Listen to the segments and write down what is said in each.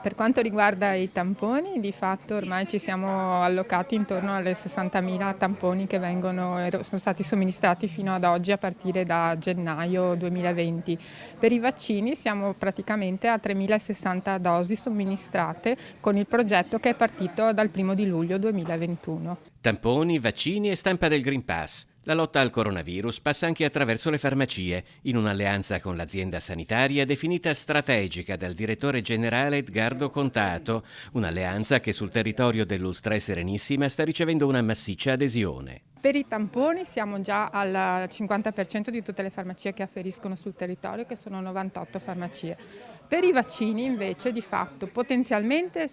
Per quanto riguarda i tamponi, di fatto ormai ci siamo allocati intorno alle 60.000 tamponi che sono stati somministrati fino ad oggi a partire da gennaio 2020. Per i vaccini siamo praticamente a 3.060 dosi somministrate con il progetto che è partito dal 1 luglio 2021. Tamponi, vaccini e stampa del Green Pass. La lotta al coronavirus passa anche attraverso le farmacie, in un'alleanza con l'azienda sanitaria definita strategica dal direttore generale Edgardo Contato, un'alleanza che sul territorio dell'Ultra e Serenissima sta ricevendo una massiccia adesione. Per i tamponi siamo già al 50% di tutte le farmacie che afferiscono sul territorio, che sono 98 farmacie. Per i vaccini invece di fatto potenzialmente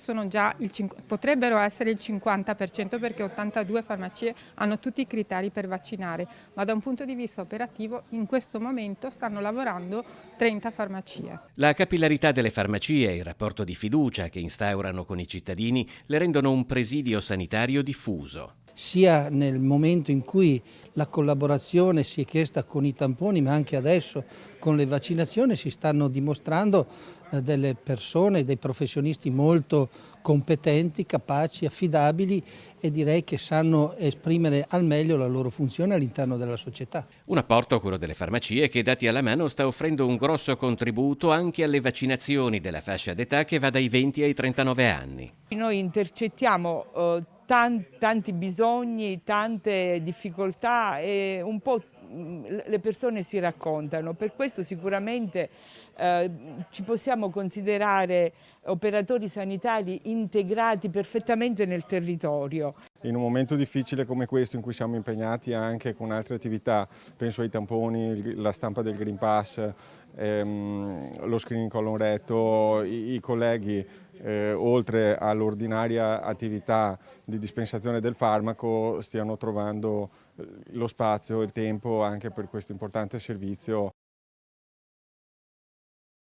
potrebbero essere il 50% perché 82 farmacie hanno tutti i criteri per vaccinare, ma da un punto di vista operativo in questo momento stanno lavorando 30 farmacie. La capillarità delle farmacie e il rapporto di fiducia che instaurano con i cittadini le rendono un presidio sanitario diffuso. Sia nel momento in cui la collaborazione si è chiesta con i tamponi, ma anche adesso con le vaccinazioni si stanno dimostrando delle persone, dei professionisti molto competenti, capaci, affidabili e direi che sanno esprimere al meglio la loro funzione all'interno della società. Un apporto, quello delle farmacie, che dati alla mano sta offrendo un grosso contributo anche alle vaccinazioni della fascia d'età che va dai 20 ai 39 anni. Noi intercettiamo tanti bisogni, tante difficoltà e un po' le persone si raccontano. Per questo sicuramente ci possiamo considerare operatori sanitari integrati perfettamente nel territorio. In un momento difficile come questo in cui siamo impegnati anche con altre attività, penso ai tamponi, la stampa del Green Pass, lo screening colon retto, i colleghi oltre all'ordinaria attività di dispensazione del farmaco stiano trovando lo spazio e il tempo anche per questo importante servizio.